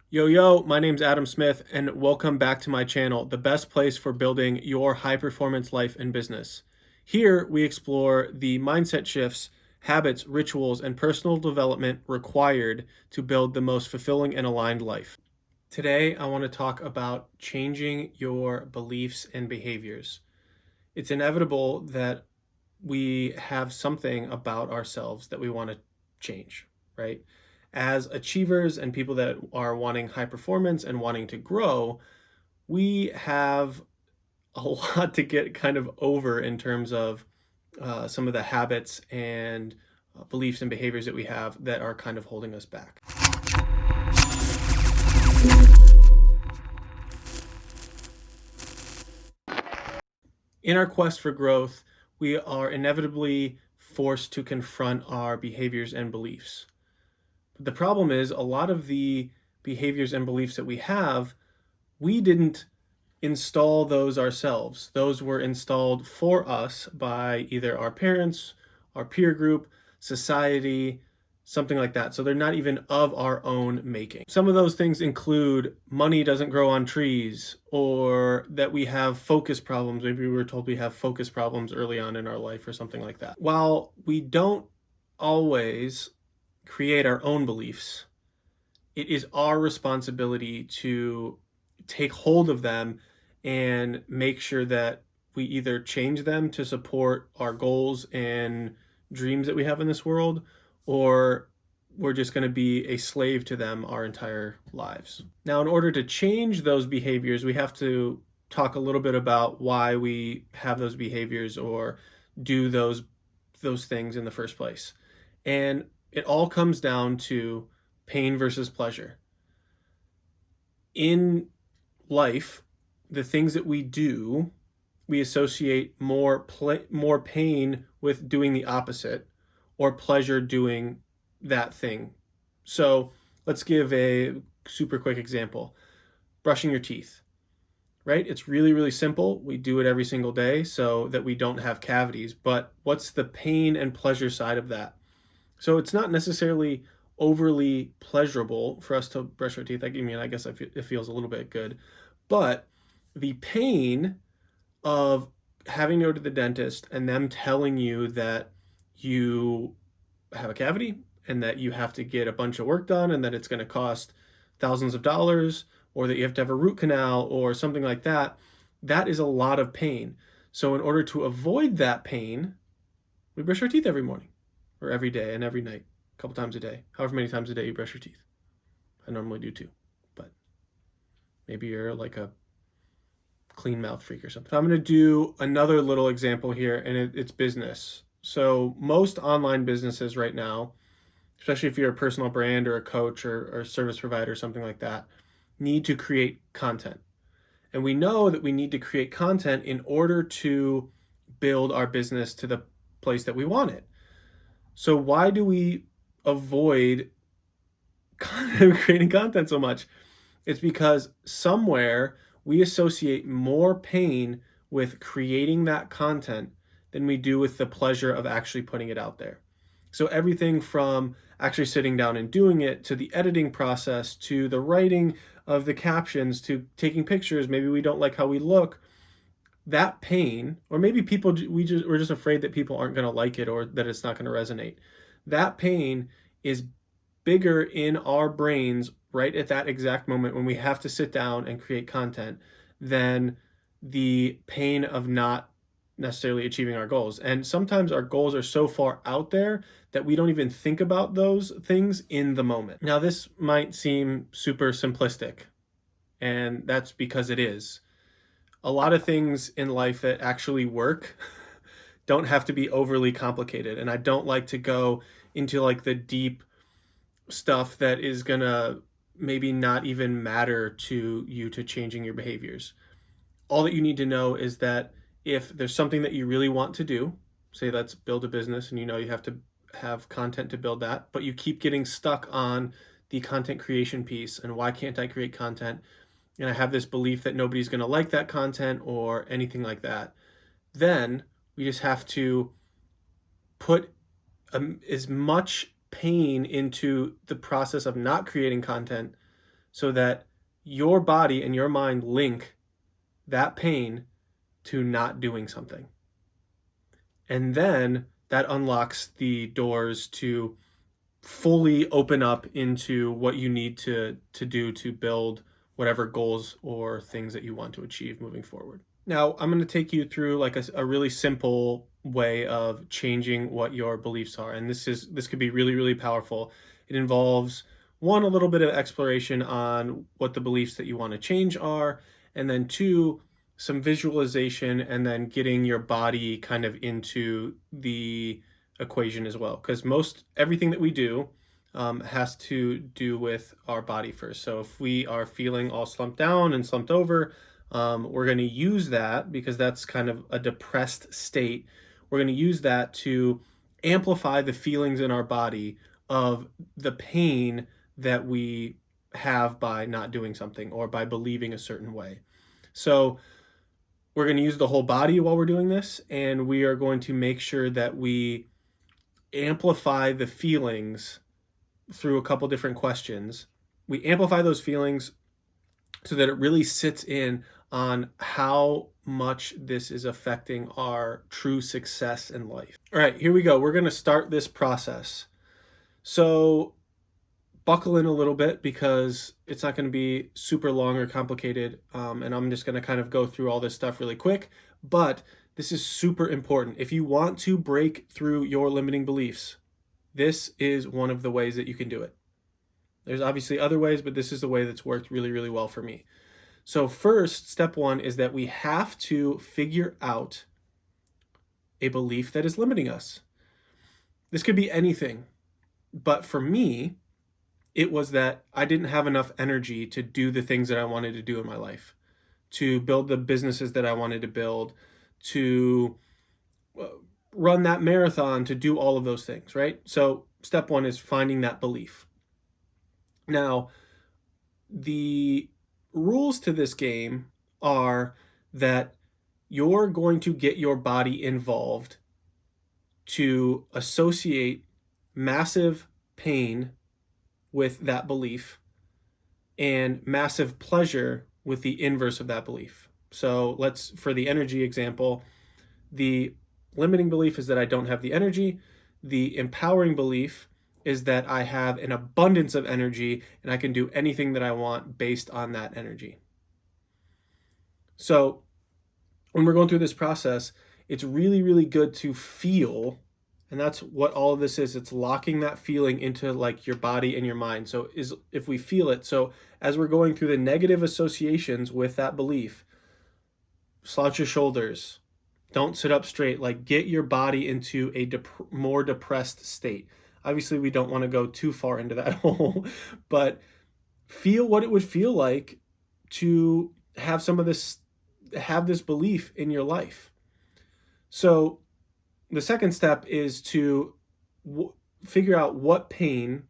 Yo, my name's Adam Smith, and welcome back to my channel, the best place for building your high performance life and business. Here, we explore the mindset shifts, habits, rituals, and personal development required to build the most fulfilling and aligned life. Today, I want to talk about changing your beliefs and behaviors. It's inevitable that we have something about ourselves that we want to change, right? As achievers and people that are wanting high performance and wanting to grow, we have a lot to get kind of over in terms of some of the habits and beliefs and behaviors that we have that are kind of holding us back. In our quest for growth, we are inevitably forced to confront our behaviors and beliefs. But the problem is, a lot of the behaviors and beliefs that we have, we didn't install those ourselves. Those were installed for us by either our parents, our peer group, society, something like that. So they're not even of our own making. Some of those things include money doesn't grow on trees, or that we have focus problems. Maybe we were told we have focus problems early on in our life or something like that. While we don't always create our own beliefs, it is our responsibility to take hold of them and make sure that we either change them to support our goals and dreams that we have in this world, or we're just going to be a slave to them our entire lives. Now, in order to change those behaviors, we have to talk a little bit about why we have those behaviors or do those things in the first place. And it all comes down to pain versus pleasure. In life, the things that we do, we associate more pain with doing the opposite, or pleasure doing that thing. So let's give a super quick example. Brushing your teeth, right? It's really, really simple. We do it every single day so that we don't have cavities. But what's the pain and pleasure side of that? So it's not necessarily overly pleasurable for us to brush our teeth. I mean, I guess it feels a little bit good, but the pain of having to go to the dentist and them telling you that you have a cavity and that you have to get a bunch of work done and that it's going to cost thousands of dollars, or that you have to have a root canal or something like that, that is a lot of pain. So in order to avoid that pain, we brush our teeth every morning or every day and every night, a couple times a day, however many times a day you brush your teeth. I normally do too, but maybe you're like a clean mouth freak or something. I'm going to do another little example here, and it's business. So most online businesses right now, especially if you're a personal brand or a coach or a service provider or something like that, need to create content. And we know that we need to create content in order to build our business to the place that we want it. So why do we avoid creating content so much? It's because somewhere we associate more pain with creating that content than we do with the pleasure of actually putting it out there. So everything from actually sitting down and doing it, to the editing process, to the writing of the captions, to taking pictures, maybe we don't like how we look, that pain, or maybe we're just afraid that people aren't going to like it or that it's not going to resonate. That pain is bigger in our brains right at that exact moment when we have to sit down and create content than the pain of not necessarily achieving our goals. And sometimes our goals are so far out there that we don't even think about those things in the moment. Now, this might seem super simplistic, and that's because it is. A lot of things in life that actually work don't have to be overly complicated. And I don't like to go into like the deep stuff that is gonna maybe not even matter to you to changing your behaviors. All that you need to know is that if there's something that you really want to do, say let's build a business, and you know you have to have content to build that, but you keep getting stuck on the content creation piece and why can't I create content? And I have this belief that nobody's going to like that content or anything like that, then we just have to put as much pain into the process of not creating content so that your body and your mind link that pain to not doing something. And then that unlocks the doors to fully open up into what you need to do to build whatever goals or things that you want to achieve moving forward. Now, I'm going to take you through like a really simple way of changing what your beliefs are. And this could be really, really powerful. It involves one, a little bit of exploration on what the beliefs that you want to change are, and then two, some visualization and then getting your body kind of into the equation as well. Because most everything that we do has to do with our body first. So if we are feeling all slumped down and slumped over, we're going to use that because that's kind of a depressed state. We're going to use that to amplify the feelings in our body of the pain that we have by not doing something or by believing a certain way. So we're going to use the whole body while we're doing this, and we are going to make sure that we amplify the feelings through a couple different questions. We amplify those feelings so that it really sits in on how much this is affecting our true success in life. All right, here we go. We're going to start this process. So buckle in a little bit because it's not going to be super long or complicated. And I'm just going to kind of go through all this stuff really quick. But this is super important. If you want to break through your limiting beliefs, this is one of the ways that you can do it. There's obviously other ways, but this is the way that's worked really, really well for me. So first, step one is that we have to figure out a belief that is limiting us. This could be anything, but for me, it was that I didn't have enough energy to do the things that I wanted to do in my life, to build the businesses that I wanted to build, to run that marathon, to do all of those things, right? So step one is finding that belief. Now, the rules to this game are that you're going to get your body involved to associate massive pain with that belief and massive pleasure with the inverse of that belief. So for the energy example, the limiting belief is that I don't have the energy. The empowering belief is that I have an abundance of energy and I can do anything that I want based on that energy. So when we're going through this process, it's really, really good to feel, and that's what all of this is. It's locking that feeling into like your body and your mind. So if we feel it, so as we're going through the negative associations with that belief, slouch your shoulders, don't sit up straight, like get your body into a more depressed state. Obviously, we don't want to go too far into that hole, but feel what it would feel like to have this belief in your life. So the second step is to figure out what pain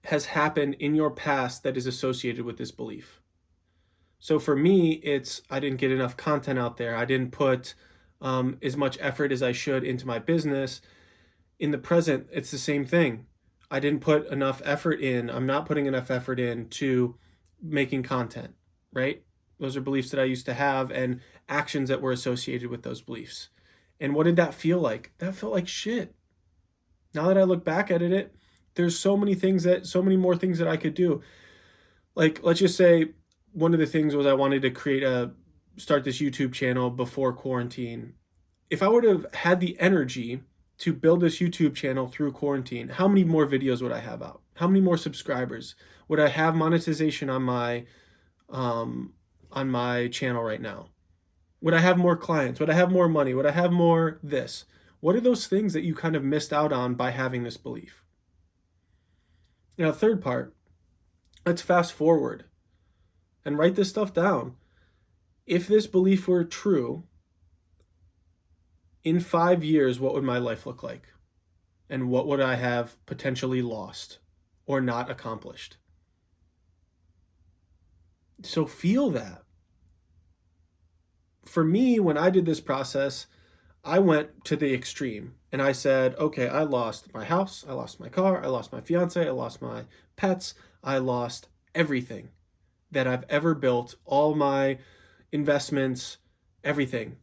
has happened in your past that is associated with this belief. So for me, I didn't get enough content out there. I didn't put as much effort as I should into my business. In the present, it's the same thing. I didn't put enough effort in. I'm not putting enough effort in to making content, right? Those are beliefs that I used to have and actions that were associated with those beliefs. And what did that feel like? That felt like shit. Now that I look back at it, there's so many more things that I could do. Like, let's just say one of the things was I wanted to start this YouTube channel before quarantine. If I would have had the energy to build this YouTube channel through quarantine, how many more videos would I have out? How many more subscribers? Would I have monetization on my channel right now? Would I have more clients? Would I have more money? Would I have more this? What are those things that you kind of missed out on by having this belief? Now, third part, let's fast forward and write this stuff down. If this belief were true, in 5 years, what would my life look like? And what would I have potentially lost or not accomplished? So feel that. For me, when I did this process, I went to the extreme and I said, okay, I lost my house, I lost my car, I lost my fiance, I lost my pets, I lost everything that I've ever built, all my investments, everything,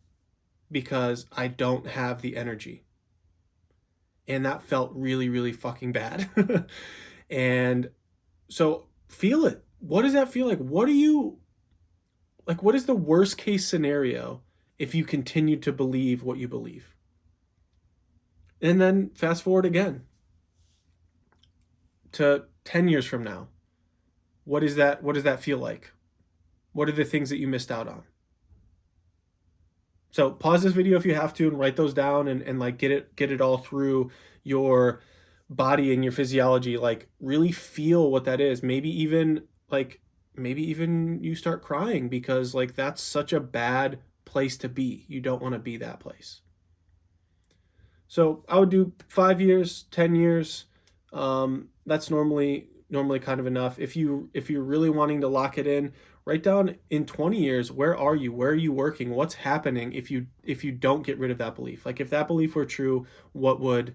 because I don't have the energy. And that felt really, really fucking bad. And so feel it. What does that feel like? What is the worst case scenario if you continue to believe what you believe? And then fast forward again to 10 years from now. What does that feel like? What are the things that you missed out on? So pause this video if you have to and write those down and like get it all through your body and your physiology. Like really feel what that is. Maybe even you start crying because like that's such a bad place to be. You don't want to be that place. So I would do 5 years, 10 years. That's normally kind of enough. If you're really wanting to lock it in, write down in 20 years, where are you? Where are you working? What's happening if you don't get rid of that belief? Like if that belief were true, what would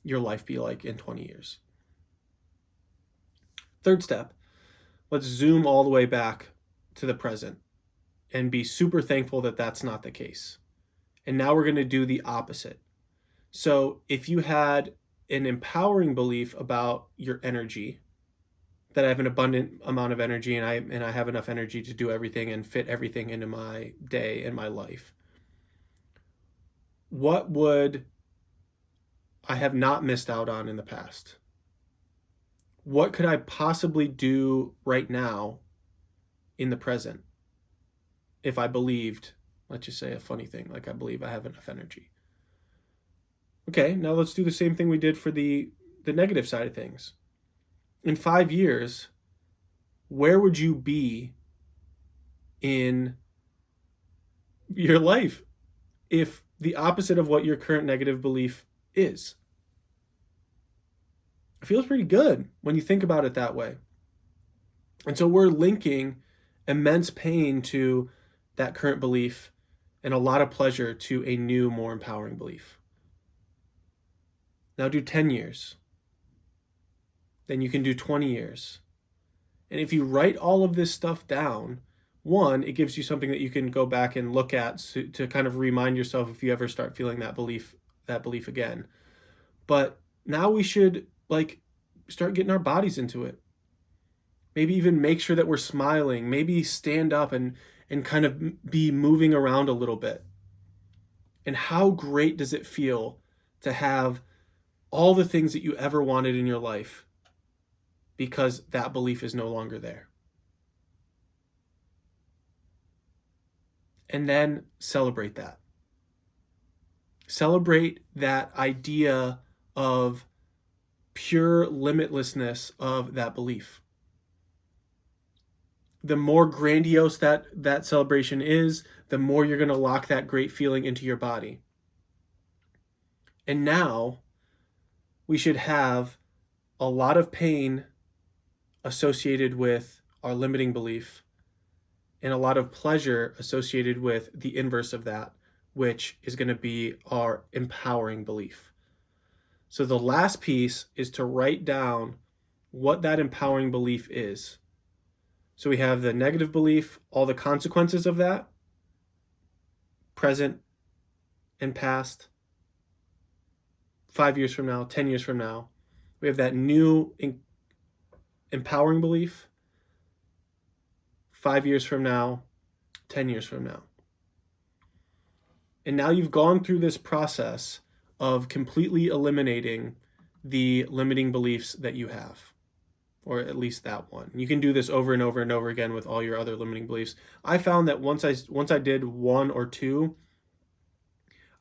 your life be like in 20 years? Third step, let's zoom all the way back to the present and be super thankful that that's not the case. And now we're going to do the opposite. So if you had an empowering belief about your energy, that I have an abundant amount of energy and I have enough energy to do everything and fit everything into my day and my life, what would I have not missed out on in the past? What could I possibly do right now in the present if I believed, let's just say a funny thing, like I believe I have enough energy? Okay, now let's do the same thing we did for the negative side of things. In 5 years, where would you be in your life if the opposite of what your current negative belief is? It feels pretty good when you think about it that way. And so we're linking immense pain to that current belief and a lot of pleasure to a new, more empowering belief. Now do 10 years. Then you can do 20 years. And if you write all of this stuff down, one, it gives you something that you can go back and look at to kind of remind yourself if you ever start feeling that belief again. But now we should like start getting our bodies into it. Maybe even make sure that we're smiling, maybe stand up and kind of be moving around a little bit. And how great does it feel to have all the things that you ever wanted in your life because that belief is no longer there? And then celebrate that. Celebrate that idea of pure limitlessness of that belief. The more grandiose that celebration is, the more you're going to lock that great feeling into your body. And now we should have a lot of pain associated with our limiting belief and a lot of pleasure associated with the inverse of that, which is going to be our empowering belief. So the last piece is to write down what that empowering belief is. So we have the negative belief, all the consequences of that, present and past, 5 years from now, 10 years from now. We have that new empowering belief, 5 years from now, 10 years from now. And now you've gone through this process of completely eliminating the limiting beliefs that you have, or at least that one. You can do this over and over and over again with all your other limiting beliefs. I found that once I did one or two,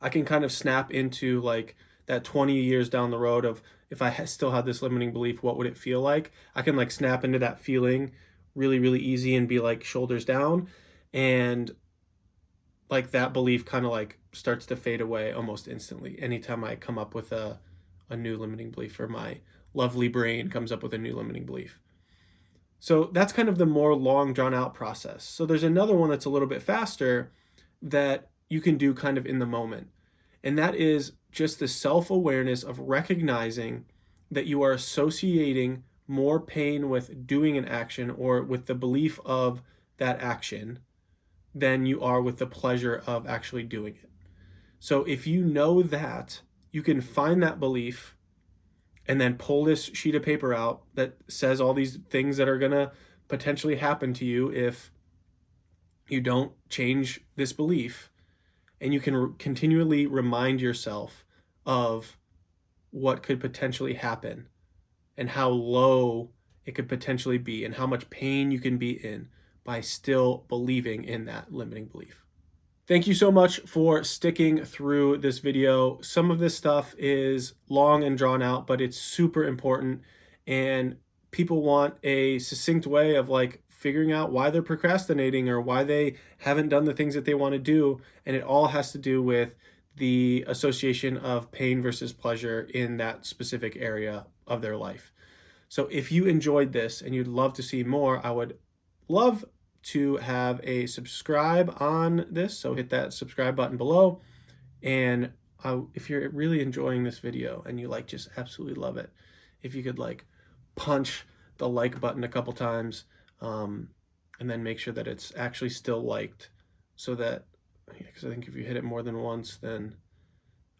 I can kind of snap into like that 20 years down the road of if I still had this limiting belief, what would it feel like? I can like snap into that feeling really, really easy and be like shoulders down. And like that belief kind of like starts to fade away almost instantly anytime I come up with a new limiting belief, or my lovely brain comes up with a new limiting belief. So that's kind of the more long drawn out process. So there's another one that's a little bit faster that you can do kind of in the moment. And that is just the self-awareness of recognizing that you are associating more pain with doing an action or with the belief of that action than you are with the pleasure of actually doing it. So if you know that, you can find that belief and then pull this sheet of paper out that says all these things that are going to potentially happen to you if you don't change this belief. And you can continually remind yourself of what could potentially happen and how low it could potentially be and how much pain you can be in by still believing in that limiting belief. Thank you so much for sticking through this video. Some of this stuff is long and drawn out, but it's super important. And people want a succinct way of like figuring out why they're procrastinating or why they haven't done the things that they want to do. And it all has to do with the association of pain versus pleasure in that specific area of their life. So if you enjoyed this and you'd love to see more, I would love to have a subscribe on this. So hit that subscribe button below. And if you're really enjoying this video and you like just absolutely love it, if you could like punch the like button a couple times and then make sure that it's actually still liked so that, because I think if you hit it more than once, then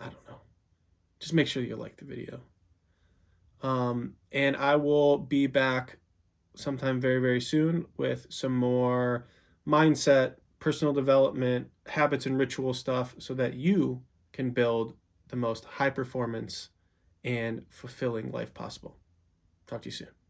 I don't know, just make sure you like the video. And I will be back sometime very, very soon with some more mindset, personal development, habits and ritual stuff so that you can build the most high performance and fulfilling life possible. Talk to you soon.